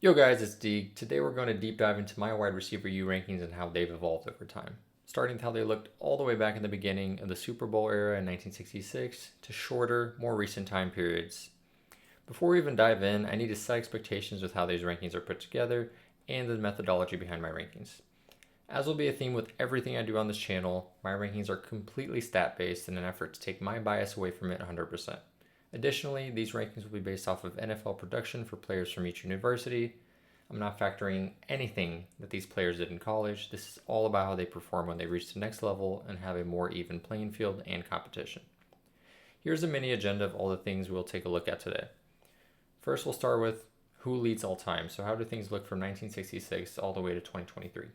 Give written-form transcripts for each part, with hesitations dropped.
Yo guys, it's Deeg. Today we're going to deep dive into my wide receiver U rankings and how they've evolved over time. Starting with how they looked all the way back in the beginning of the Super Bowl era in 1966 to shorter, more recent time periods. Before we even dive in, I need to set expectations with how these rankings are put together and the methodology behind my rankings. As will be a theme with everything I do on this channel, my rankings are completely stat based in an effort to take my bias away from it 100%. Additionally, these rankings will be based off of NFL production for players from each university. I'm not factoring anything that these players did in college. This is all about how they perform when they reach the next level and have a more even playing field and competition. Here's a mini agenda of all the things we'll take a look at today. First, we'll start with who leads all time. So, how do things look from 1966 all the way to 2023?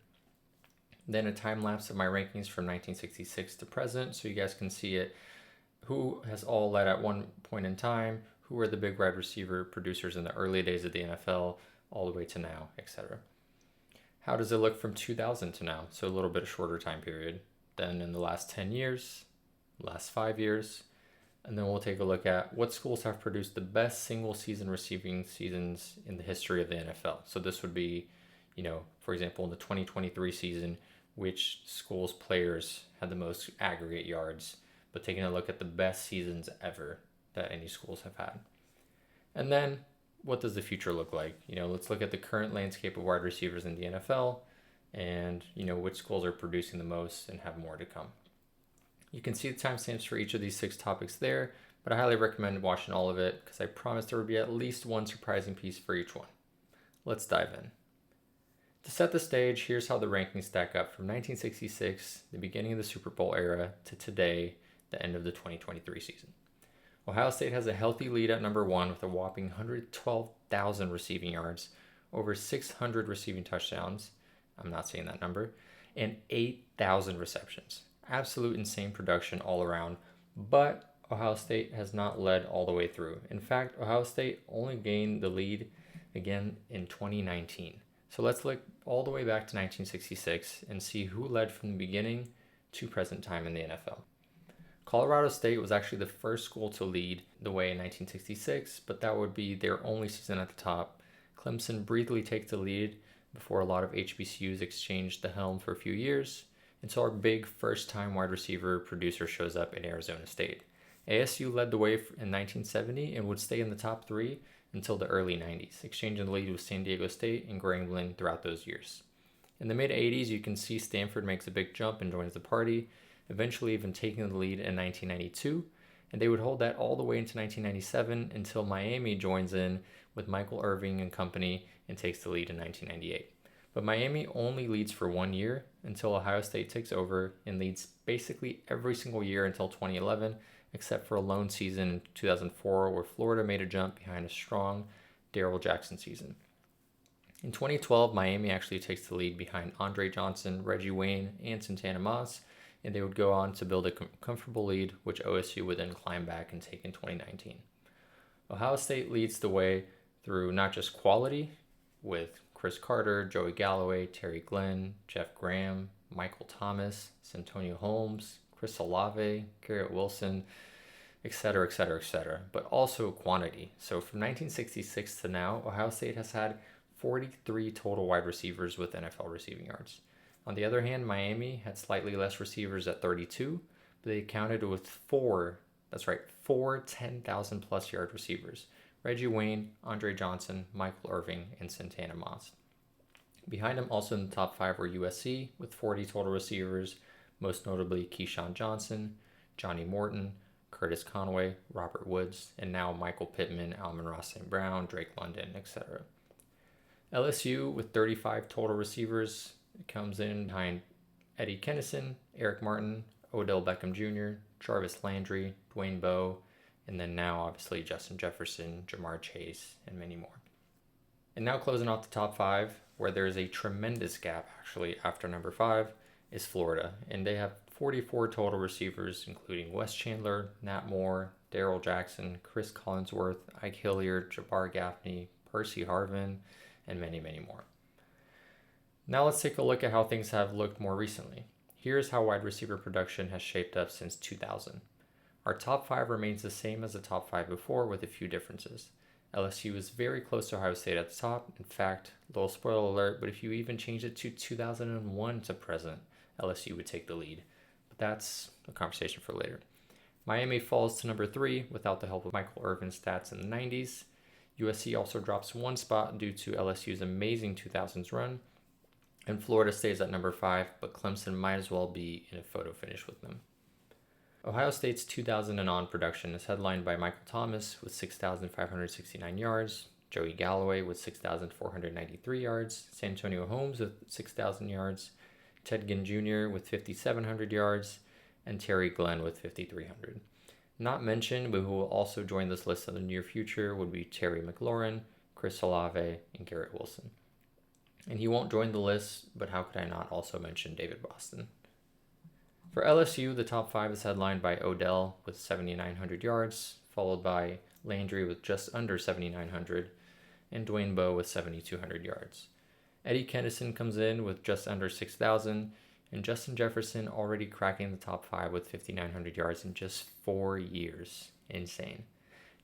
Then, a time lapse of my rankings from 1966 to present so you guys can see it. Who has all led at one point in time? Who were the big wide receiver producers in the early days of the NFL, all the way to now, etc. How does it look from 2000 to now? So, a little bit of shorter time period. Then, in the last 10 years, last 5 years, and then we'll take a look at what schools have produced the best single season receiving seasons in the history of the NFL. So this would be, for example, in the 2023 season, which schools' players had the most aggregate yards, but taking a look at the best seasons ever that any schools have had. And then what does the future look like? Let's look at the current landscape of wide receivers in the NFL and, which schools are producing the most and have more to come. You can see the timestamps for each of these 6 topics there, but I highly recommend watching all of it because I promise there will be at least one surprising piece for each one. Let's dive in. To set the stage, here's how the rankings stack up from 1966, the beginning of the Super Bowl era, to today, the end of the 2023 season. Ohio State has a healthy lead at number 1 with a whopping 112,000 receiving yards, over 600 receiving touchdowns, I'm not saying that number, and 8,000 receptions. Absolute insane production all around, but Ohio State has not led all the way through. In fact, Ohio State only gained the lead again in 2019. So let's look all the way back to 1966 and see who led from the beginning to present time in the NFL. Colorado State was actually the first school to lead the way in 1966, but that would be their only season at the top. Clemson briefly takes the lead before a lot of HBCUs exchanged the helm for a few years. And so our big first-time wide receiver producer shows up in Arizona State. ASU led the way in 1970 and would stay in the top 3 until the early 90s, exchanging the lead with San Diego State and Grambling throughout those years. In the mid-80s, you can see Stanford makes a big jump and joins the party, eventually even taking the lead in 1992, and they would hold that all the way into 1997 until Miami joins in with Michael Irving and company and takes the lead in 1998. But Miami only leads for 1 year until Ohio State takes over and leads basically every single year until 2011, except for a lone season in 2004 where Florida made a jump behind a strong Darrell Jackson season. In 2012, Miami actually takes the lead behind Andre Johnson, Reggie Wayne, and Santana Moss, and they would go on to build a comfortable lead, which OSU would then climb back and take in 2019. Ohio State leads the way through not just quality, with Chris Carter, Joey Galloway, Terry Glenn, Jeff Graham, Michael Thomas, Santonio Holmes, Chris Olave, Garrett Wilson, etc., etc., etc., but also quantity. So from 1966 to now, Ohio State has had 43 total wide receivers with NFL receiving yards. On the other hand, Miami had slightly less receivers at 32, but they counted with 4 10,000 plus yard receivers. Reggie Wayne, Andre Johnson, Michael Irving, and Santana Moss. Behind him, also in the top 5 were USC with 40 total receivers, most notably Keyshawn Johnson, Johnny Morton, Curtis Conway, Robert Woods, and now Michael Pittman, Amon-Ra St. Brown, Drake London, etc. LSU with 35 total receivers comes in behind Eddie Kennison, Eric Martin, Odell Beckham Jr., Jarvis Landry, Dwayne Bowe, and then now obviously Justin Jefferson, Jamar Chase, and many more. And now closing off the top 5, where there is a tremendous gap actually after number 5, is Florida. And they have 44 total receivers, including Wes Chandler, Nat Moore, Darrell Jackson, Chris Collinsworth, Ike Hilliard, Jabbar Gaffney, Percy Harvin, and many, many more. Now let's take a look at how things have looked more recently. Here's how wide receiver production has shaped up since 2000. Our top 5 remains the same as the top 5 before with a few differences. LSU is very close to Ohio State at the top. In fact, little spoiler alert, but if you even change it to 2001 to present, LSU would take the lead. But that's a conversation for later. Miami falls to number 3 without the help of Michael Irvin's stats in the 90s. USC also drops 1 spot due to LSU's amazing 2000s run. And Florida stays at number 5, but Clemson might as well be in a photo finish with them. Ohio State's 2000 and on production is headlined by Michael Thomas with 6,569 yards, Joey Galloway with 6,493 yards, Santonio Holmes with 6,000 yards, Ted Ginn Jr. with 5,700 yards, and Terry Glenn with 5,300. Not mentioned, but who will also join this list in the near future would be Terry McLaurin, Chris Olave, and Garrett Wilson. And he won't join the list, but how could I not also mention David Boston? For LSU, the top 5 is headlined by Odell with 7,900 yards, followed by Landry with just under 7,900, and Dwayne Bowe with 7,200 yards. Eddie Kennison comes in with just under 6,000, and Justin Jefferson already cracking the top 5 with 5,900 yards in just 4 years. Insane.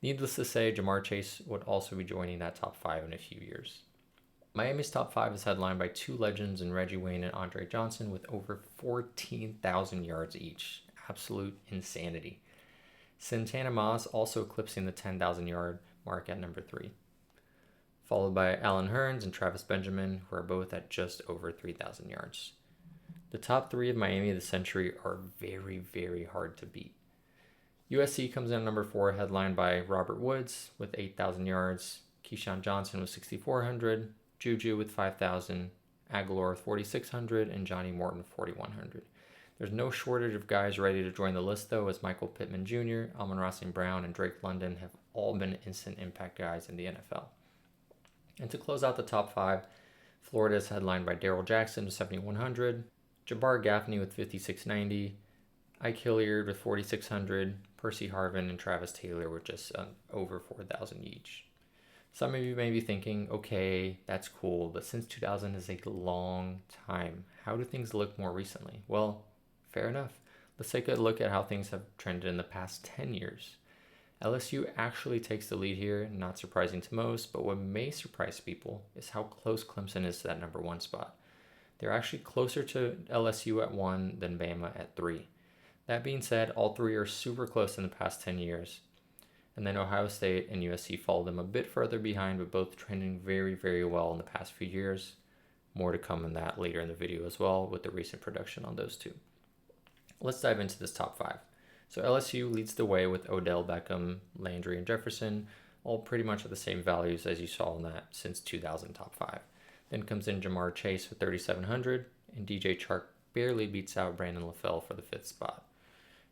Needless to say, Jamar Chase would also be joining that top 5 in a few years. Miami's top 5 is headlined by 2 legends in Reggie Wayne and Andre Johnson with over 14,000 yards each. Absolute insanity. Santana Moss also eclipsing the 10,000 yard mark at number 3. Followed by Allen Hurns and Travis Benjamin, who are both at just over 3,000 yards. The top 3 of Miami of the century are very, very hard to beat. USC comes in at number 4, headlined by Robert Woods with 8,000 yards, Keyshawn Johnson with 6,400, Juju with 5,000, Aguilar with 4,600, and Johnny Morton 4,100. There's no shortage of guys ready to join the list, though, as Michael Pittman Jr., Amon-Ra St. Brown, and Drake London have all been instant impact guys in the NFL. And to close out the top 5, Florida is headlined by Darrell Jackson with 7,100, Jabbar Gaffney with 5,690, Ike Hilliard with 4,600, Percy Harvin and Travis Taylor with just over 4,000 each. Some of you may be thinking, okay, that's cool, but since 2000 is a long time, how do things look more recently? Well, fair enough. Let's take a look at how things have trended in the past 10 years. LSU actually takes the lead here, not surprising to most, but what may surprise people is how close Clemson is to that number 1 spot. They're actually closer to LSU at 1 than Bama at 3. That being said, all 3 are super close in the past 10 years. And then Ohio State and USC follow them a bit further behind, but both trending very, very well in the past few years. More to come on that later in the video as well with the recent production on those 2. Let's dive into this top 5. So LSU leads the way with Odell Beckham, Landry, and Jefferson, all pretty much at the same values as you saw in that since 2000 top 5. Then comes in Jamar Chase with 3,700, and DJ Chark barely beats out Brandon LaFell for the 5th spot.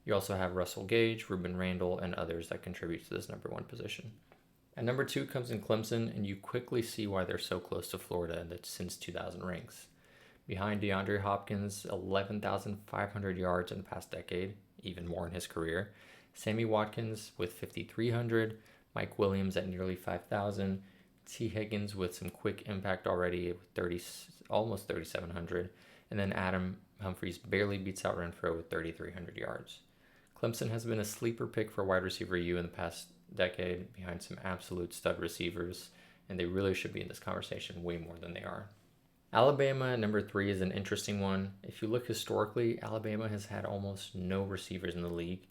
You also have Russell Gage, Ruben Randall, and others that contribute to this number 1 position. At number 2 comes in Clemson, and you quickly see why they're so close to Florida in the since 2000 ranks. Behind DeAndre Hopkins, 11,500 yards in the past decade, even more in his career. Sammy Watkins with 5,300, Mike Williams at nearly 5,000, T. Higgins with some quick impact already with almost 3,700, and then Adam Humphries barely beats out Renfro with 3,300 yards. Clemson has been a sleeper pick for wide receiver U in the past decade behind some absolute stud receivers, and they really should be in this conversation way more than they are. Alabama at number 3 is an interesting one. If you look historically, Alabama has had almost no receivers in the league,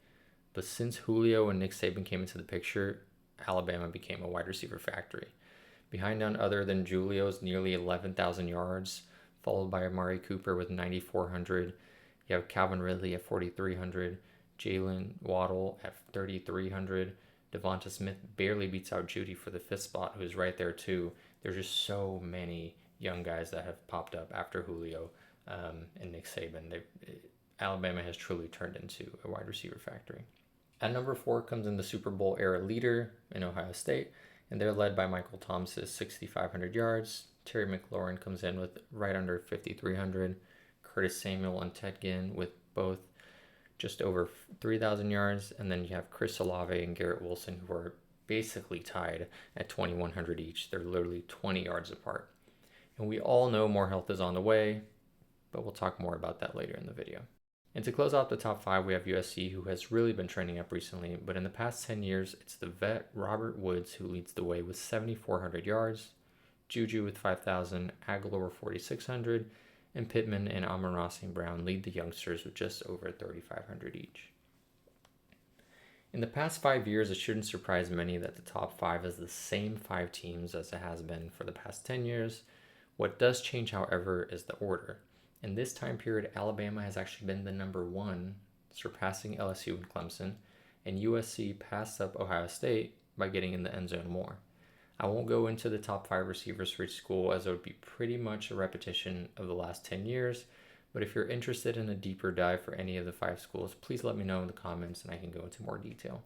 but since Julio and Nick Saban came into the picture, Alabama became a wide receiver factory. Behind none other than Julio's nearly 11,000 yards, followed by Amari Cooper with 9,400. You have Calvin Ridley at 4,300, Jalen Waddle at 3,300. Devonta Smith barely beats out Judy for the 5th spot, who's right there too. There's just so many young guys that have popped up after Julio and Nick Saban. Alabama has truly turned into a wide receiver factory. At number 4 comes in the Super Bowl era leader in Ohio State, and they're led by Michael Thomas's 6,500 yards. Terry McLaurin comes in with right under 5,300. Curtis Samuel and Ted Ginn with both just over 3,000 yards. And then you have Chris Olave and Garrett Wilson, who are basically tied at 2,100 each. They're literally 20 yards apart. And we all know more health is on the way, but we'll talk more about that later in the video. And to close out the top 5, we have USC, who has really been trending up recently, but in the past 10 years, it's the vet Robert Woods who leads the way with 7,400 yards, Juju with 5,000, Aguilar 4,600, and Pittman and Amon-Ra St. Brown lead the youngsters with just over 3,500 each. In the past 5 years, it shouldn't surprise many that the top 5 is the same 5 teams as it has been for the past 10 years. What does change, however, is the order. In this time period, Alabama has actually been the number 1, surpassing LSU and Clemson, and USC passed up Ohio State by getting in the end zone more. I won't go into the top 5 receivers for each school, as it would be pretty much a repetition of the last 10 years, but if you're interested in a deeper dive for any of the 5 schools, please let me know in the comments and I can go into more detail.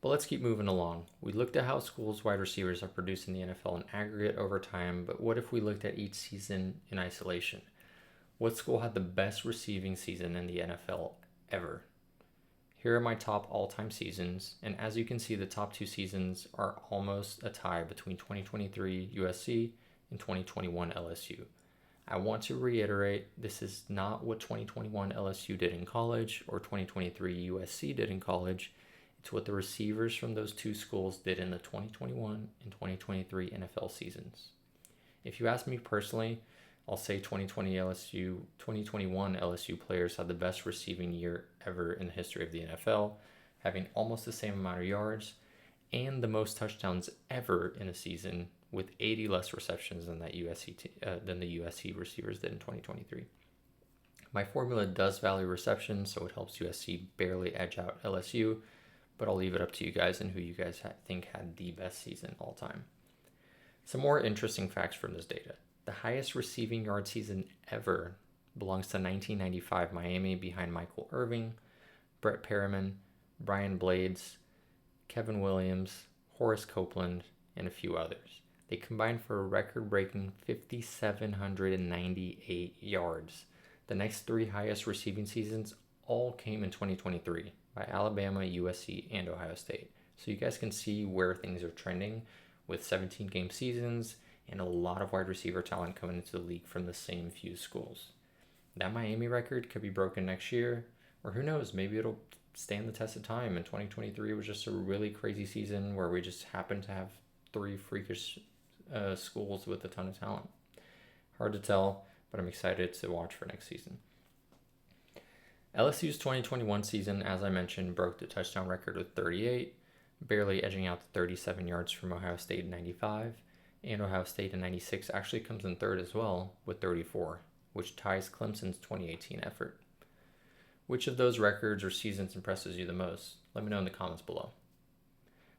But let's keep moving along. We looked at how schools' wide receivers are produced in the NFL in aggregate over time, but what if we looked at each season in isolation? What school had the best receiving season in the NFL ever? Here are my top all-time seasons, and as you can see, the top 2 seasons are almost a tie between 2023 USC and 2021 LSU. I want to reiterate, this is not what 2021 LSU did in college or 2023 USC did in college. It's what the receivers from those 2 schools did in the 2021 and 2023 NFL seasons. If you ask me personally, I'll say 2021 LSU players had the best receiving year ever in the history of the NFL, having almost the same amount of yards and the most touchdowns ever in a season, with 80 less receptions than the USC receivers did in 2023. My formula does value receptions, so it helps USC barely edge out LSU, but I'll leave it up to you guys and who you guys think had the best season all time. Some more interesting facts from this data. The highest receiving yard season ever belongs to 1995 Miami behind Michael Irving, Brett Perriman, Brian Blades, Kevin Williams, Horace Copeland, and a few others. They combined for a record-breaking 5,798 yards. The next 3 highest receiving seasons all came in 2023 by Alabama, USC, and Ohio State. So you guys can see where things are trending with 17-game seasons and a lot of wide receiver talent coming into the league from the same few schools. That Miami record could be broken next year, or who knows, maybe it'll stand the test of time. And 2023 was just a really crazy season where we just happened to have 3 freakish schools with a ton of talent. Hard to tell, but I'm excited to watch for next season. LSU's 2021 season, as I mentioned, broke the touchdown record with 38, barely edging out the 37 yards from Ohio State in 95, and Ohio State in 96 actually comes in third as well with 34, which ties Clemson's 2018 effort. Which of those records or seasons impresses you the most? Let me know in the comments below.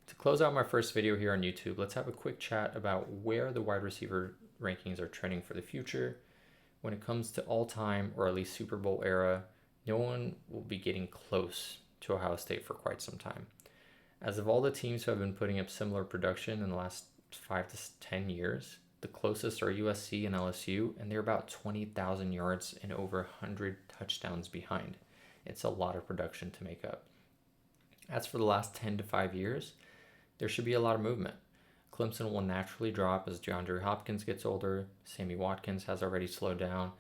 To close out my first video here on YouTube, let's have a quick chat about where the wide receiver rankings are trending for the future. When it comes to all-time, or at least Super Bowl era, no one will be getting close to Ohio State for quite some time. As of all the teams who have been putting up similar production in the last 5 to 10 years, the closest are USC and LSU, and they're about 20,000 yards and over 100 touchdowns behind. It's a lot of production to make up. As for the last 10 to 5 years, there should be a lot of movement. Clemson will naturally drop as DeAndre Hopkins gets older, Sammy Watkins has already slowed down,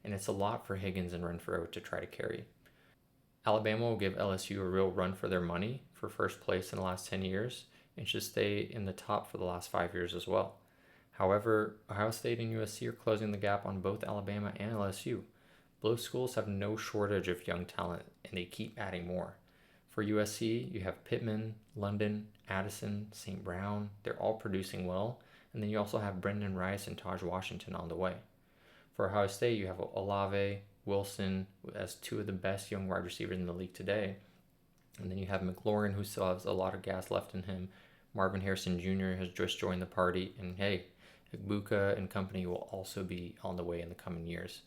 and it's a lot for Higgins and Renfrow to try to carry. Alabama will give LSU a real run for their money for first place in the last 10 years and should stay in the top for the last 5 years as well. However, Ohio State and USC are closing the gap on both Alabama and LSU. Both schools have no shortage of young talent, and they keep adding more. For USC, you have Pittman, London, Addison, St. Brown. They're all producing well. And then you also have Brendan Rice and Taj Washington on the way. For Ohio State, you have Olave, Wilson as 2 of the best young wide receivers in the league today. And then you have McLaurin, who still has a lot of gas left in him. Marvin Harrison Jr. has just joined the party. And hey, Igbuka and company will also be on the way in the coming years.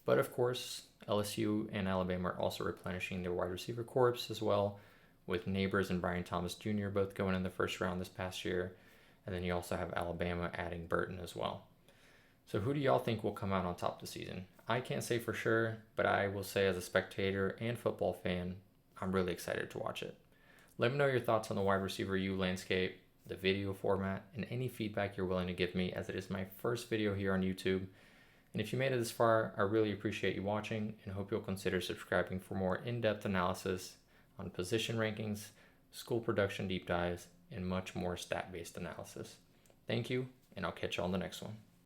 But of course, LSU and Alabama are also replenishing their wide receiver corps as well, with Neighbors and Brian Thomas Jr. both going in the first round this past year. And then you also have Alabama adding Burton as well. So who do y'all think will come out on top this season? I can't say for sure, but I will say as a spectator and football fan, I'm really excited to watch it. Let me know your thoughts on the wide receiver U landscape, the video format, and any feedback you're willing to give me, as it is my first video here on YouTube. And if you made it this far, I really appreciate you watching and hope you'll consider subscribing for more in-depth analysis on position rankings, school production deep dives, and much more stat-based analysis. Thank you, and I'll catch you on the next one.